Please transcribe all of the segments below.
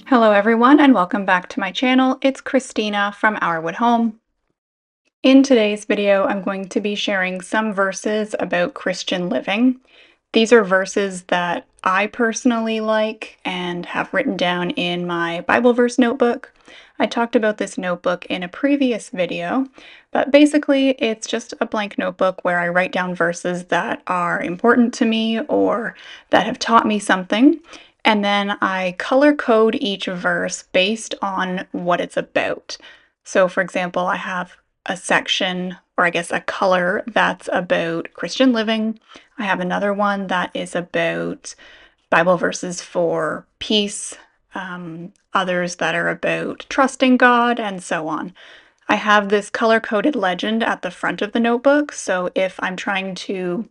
Hello everyone and welcome back to my channel. It's Christina from Our Wood Home. In today's video, I'm going to be sharing some verses about Christian living. These are verses that I personally like and have written down in my Bible verse notebook. I talked about this notebook in a previous video, but basically it's just a blank notebook where I write down verses that are important to me or that have taught me something. And then I color code each verse based on what it's about. So, for example, I have a section, or I guess a color, that's about Christian living. I have another one that is about Bible verses for peace, others that are about trusting God, and so on. I have this color coded legend at the front of the notebook, so if I'm trying to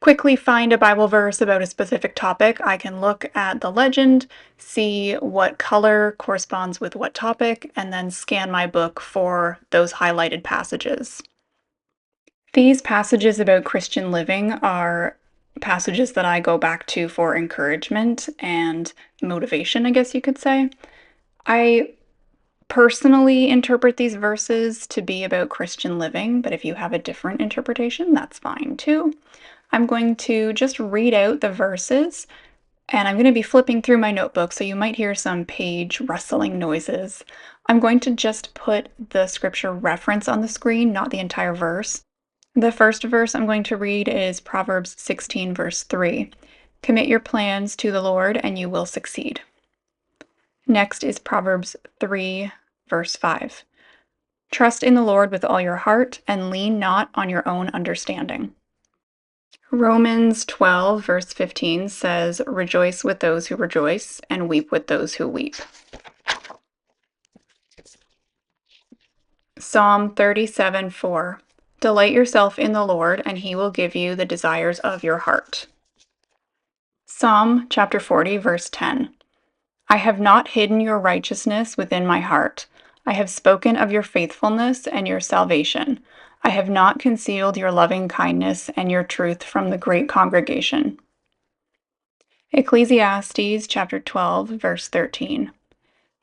quickly find a Bible verse about a specific topic, I can look at the legend, see what color corresponds with what topic, and then scan my book for those highlighted passages. These passages about Christian living are passages that I go back to for encouragement and motivation, I guess you could say. I personally interpret these verses to be about Christian living, but if you have a different interpretation, that's fine too. I'm going to just read out the verses, and I'm going to be flipping through my notebook, so you might hear some page rustling noises. I'm going to just put the scripture reference on the screen, not the entire verse. The first verse I'm going to read is Proverbs 16, verse 3. Commit your plans to the Lord, and you will succeed. Next is Proverbs 3, verse 5. Trust in the Lord with all your heart, and lean not on your own understanding. Romans 12, verse 15 says, Rejoice with those who rejoice, and weep with those who weep. Psalm 37, 4. Delight yourself in the Lord, and he will give you the desires of your heart. Psalm chapter 40, verse 10. I have not hidden your righteousness within my heart. I have spoken of your faithfulness and your salvation. I have not concealed your loving kindness and your truth from the great congregation. Ecclesiastes chapter 12, verse 13.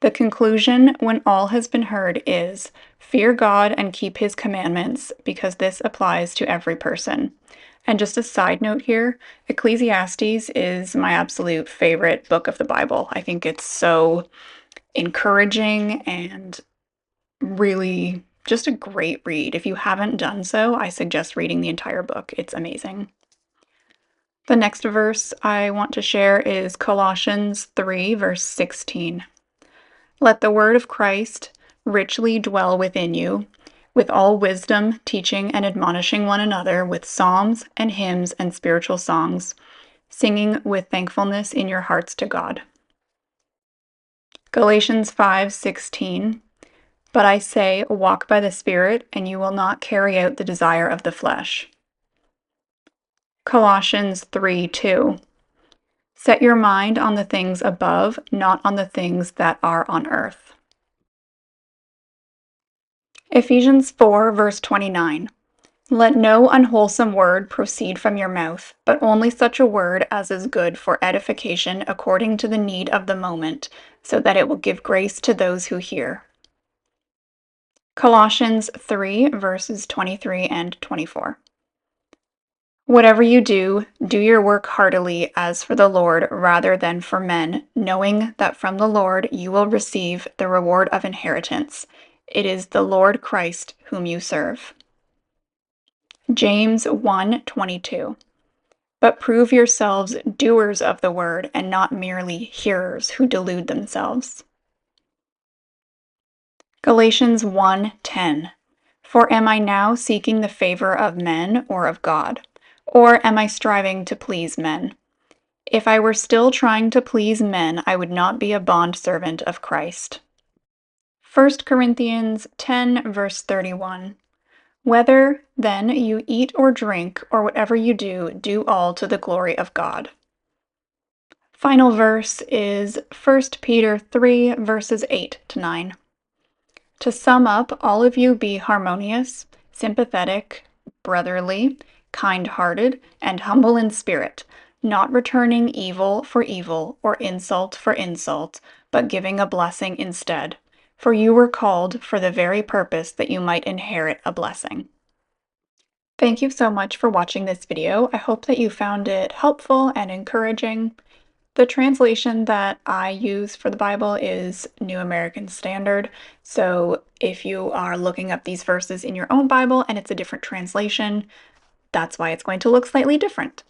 The conclusion, when all has been heard, is fear God and keep his commandments, because this applies to every person. And just a side note here, Ecclesiastes is my absolute favorite book of the Bible. I think it's so encouraging and really just a great read. If you haven't done so, I suggest reading the entire book. It's amazing. The next verse I want to share is Colossians 3, verse 16. Let the word of Christ richly dwell within you, with all wisdom, teaching and admonishing one another with psalms and hymns and spiritual songs, singing with thankfulness in your hearts to God. Galatians 5:16. But I say, walk by the Spirit, and you will not carry out the desire of the flesh. Colossians 3:2. Set your mind on the things above, not on the things that are on earth. Ephesians 4, verse 29. Let no unwholesome word proceed from your mouth, but only such a word as is good for edification according to the need of the moment, so that it will give grace to those who hear. Colossians 3, verses 23 and 24. Whatever you do, do your work heartily as for the Lord rather than for men, knowing that from the Lord you will receive the reward of inheritance. It is the Lord Christ whom you serve. James 1:22. But prove yourselves doers of the word and not merely hearers who delude themselves. Galatians 1:10. For am I now seeking the favor of men or of God? Or am I striving to please men? If I were still trying to please men, I would not be a bondservant of Christ. 1 Corinthians 10, verse 31. Whether, then, you eat or drink, or whatever you do, do all to the glory of God. Final verse is 1 Peter 3, verses 8 to 9. To sum up, all of you be harmonious, sympathetic, brotherly, kind-hearted, and humble in spirit. not returning evil for evil or insult for insult, but giving a blessing instead. For you were called for the very purpose that you might inherit a blessing. Thank you so much for watching this video. I hope that you found it helpful and encouraging. The translation that I use for the Bible is New American Standard. So if you are looking up these verses in your own Bible and it's a different translation, that's why it's going to look slightly different.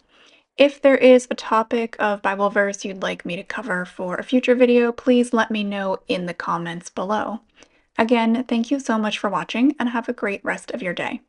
If there is a topic of Bible verse you'd like me to cover for a future video, please let me know in the comments below. Again, thank you so much for watching and have a great rest of your day.